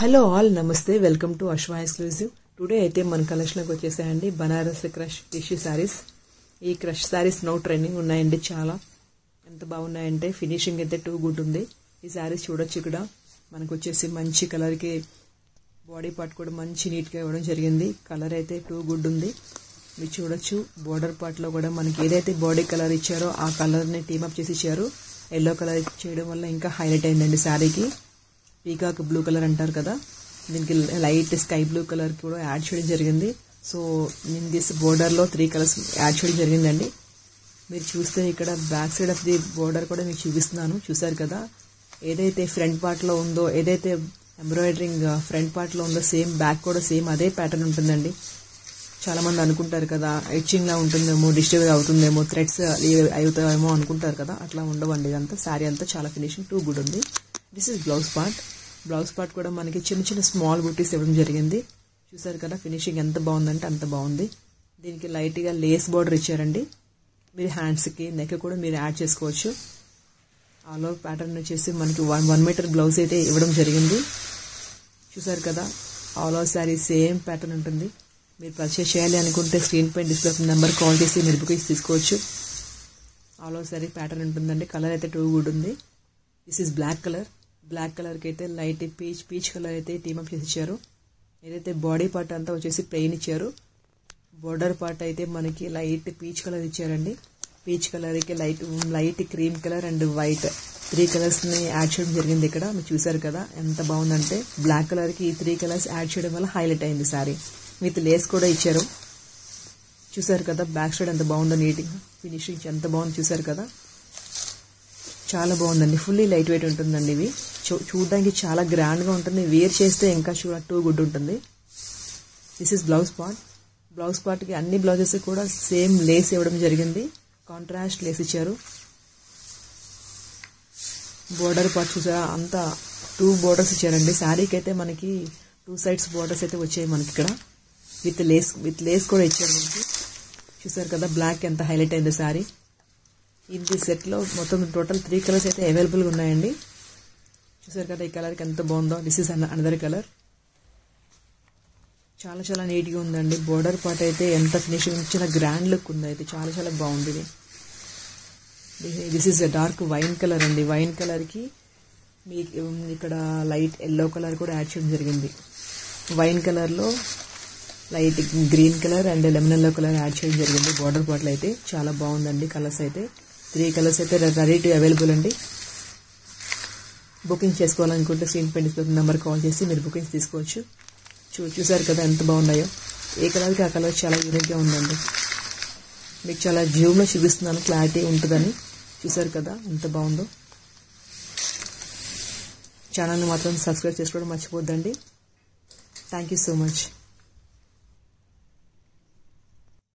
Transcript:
Hello all నమస్తే welcome to అశ్వా exclusive. Today అయితే మన కలెక్షన్కి వచ్చేసాయండి బనారస్ క్రష్ టిష్యూ శారీస్. ఈ క్రష్ శారీస్ నో ట్రెండింగ్ ఉన్నాయండి. చాలా ఎంత బాగున్నాయంటే ఫినిషింగ్ అయితే టూ గుడ్ ఉంది. ఈ శారీస్ చూడొచ్చు. ఇక్కడ మనకు వచ్చేసి మంచి కలర్కి బాడీ పార్ట్ కూడా మంచి నీట్గా ఇవ్వడం జరిగింది. కలర్ అయితే టూ గుడ్ ఉంది. మీరు చూడొచ్చు బోర్డర్ పార్ట్లో కూడా మనకి ఏదైతే బాడీ కలర్ ఇచ్చారో ఆ కలర్ని టీమప్ చేసి ఇచ్చారు. ఎల్లో కలర్ చేయడం వల్ల ఇంకా హైలైట్ అయిందండి శారీకి. పీకాక్ బ్లూ కలర్ అంటారు కదా, దీనికి లైట్ స్కై బ్లూ కలర్ కూడా యాడ్ చేయడం జరిగింది. సో నేను దిస్ బోర్డర్లో 3 కలర్స్ యాడ్ చేయడం జరిగిందండి. మీరు చూస్తే ఇక్కడ back side of the border కూడా మీకు చూపిస్తున్నాను. చూసారు కదా, ఏదైతే ఫ్రంట్ పార్ట్లో ఉందో, ఏదైతే ఎంబ్రాయిడరింగ్ ఫ్రంట్ పార్ట్లో ఉందో సేమ్ బ్యాక్ కూడా సేమ్ అదే ప్యాటర్న్ ఉంటుందండి. చాలామంది అనుకుంటారు కదా ఎచ్చింగ్లా ఉంటుందేమో, డిస్టర్బ్ అవుతుందేమో, థ్రెడ్స్ అవుతాయేమో అనుకుంటారు కదా, అట్లా ఉండవండి. ఇదంతా శారీ అంతా చాలా ఫినిషింగ్ టూ గుడ్ ఉంది. This is blouse part. Blouse part కూడా మనకి చిన్న చిన్న స్మాల్ బుటీస్ ఇవ్వడం జరిగింది. చూసారు కదా ఫినిషింగ్ ఎంత బాగుందంటే అంత బాగుంది. దీనికి లైట్గా లేస్ బార్డర్ ఇచ్చారండి. మీరు హ్యాండ్స్కి నెక్ కూడా మీరు యాడ్ చేసుకోవచ్చు. ఆల్ ఓవర్ ప్యాటర్న్ వచ్చేసి మనకి 1 మీటర్ బ్లౌజ్ అయితే ఇవ్వడం జరిగింది. చూసారు కదా, all over sari same pattern ఉంటుంది. మీరు పర్చేస్ చేయాలి అనుకుంటే స్క్రీన్ పై డిస్ప్లే నెంబర్ కాల్ చేసి మీరు బుకింగ్స్ తీసుకోవచ్చు. ఆల్ ఓవర్ శారీ ప్యాటర్న్ ఉంటుందండి. కలర్ అయితే టూ గుడ్ ఉంది. This is black colour. Black కలర్కి అయితే లైట్ పీచ్ కలర్ అయితే టీమప్ చేసి ఇచ్చారు. ఏదైతే బాడీ పార్ట్ అంతా వచ్చేసి ప్లెయిన్ ఇచ్చారు. బోర్డర్ పార్ట్ అయితే మనకి లైట్ పీచ్ కలర్ ఇచ్చారండి. పీచ్ కలర్కి light cream colour and white 3 కలర్స్ని యాడ్ చేయడం జరిగింది. ఇక్కడ మీరు చూసారు కదా ఎంత బాగుందంటే బ్లాక్ కలర్కి ఈ 3 కలర్స్ యాడ్ చేయడం వల్ల హైలైట్ అయింది శారీ. విత్ లేస్ కూడా ఇచ్చారు. చూసారు కదా బ్యాక్ సైడ్ ఎంత బాగుందో, నీట్గా ఫినిషింగ్ ఎంత బాగుంది. చూసారు కదా చాలా బాగుందండి. ఫుల్లీ లైట్ వెయిట్ ఉంటుందండి. ఇవి చూడడానికి చాలా గ్రాండ్గా ఉంటుంది. వేర్ చేస్తే ఇంకా టూ గుడ్ ఉంటుంది. This is blouse part. Blouse పార్ట్కి అన్ని బ్లౌజెస్ కూడా సేమ్ లేస్ ఇవ్వడం జరిగింది. కాంట్రాస్ట్ లేస్ ఇచ్చారు. బోర్డర్ పార్ట్ చూసారా, అంతా 2 బోర్డర్స్ ఇచ్చారండి. శారీకి అయితే మనకి 2 సైడ్స్ బోర్డర్స్ అయితే వచ్చాయి మనకి ఇక్కడ. విత్ లేస్ కూడా ఇచ్చారు మనకి. చూసారు కదా బ్లాక్ ఎంత హైలైట్ అయింది శారీ. ఇది సెట్లో మొత్తం టోటల్ 3 కలర్స్ అయితే అవైలబుల్గా ఉన్నాయండి. చూసారు కదా ఈ కలర్కి ఎంత బాగుందో. This is another colour. చాలా చాలా నీట్గా ఉందండి. బోర్డర్ పార్ట్ అయితే ఎంత ఫినిషింగ్ చాలా గ్రాండ్ లుక్ ఉంది. అయితే చాలా చాలా బాగుంది. This is dark wine colour అండి. వైన్ కలర్కి మీకు ఇక్కడ లైట్ ఎల్లో కలర్ కూడా యాడ్ చేయడం జరిగింది. వైన్ కలర్లో light green colour and lemon yellow colour add చేయడం జరిగింది. బోర్డర్ పార్ట్లో అయితే చాలా బాగుందండి. కలర్స్ అయితే 3 కలర్స్ అయితే రెడీ టు అవైలబుల్ అండి. బుకింగ్ చేసుకోవాలనుకుంటే స్క్రీన్ పై డిస్ప్లే నెంబర్ కాల్ చేసి మీరు బుకింగ్స్ తీసుకోవచ్చు. చూసారు కదా ఎంత బాగున్నాయో. ఏ కలర్కి ఆ కలర్ చాలా యూనిక్గా ఉందండి. మీకు చాలా జూమ్లో చూపిస్తున్నాను, క్లారిటీ ఉంటుందని. చూసారు కదా ఎంత బాగుందో. ఛానల్ని మాత్రం సబ్స్క్రైబ్ చేసుకోవడం మర్చిపోద్దండి. Thank you so much.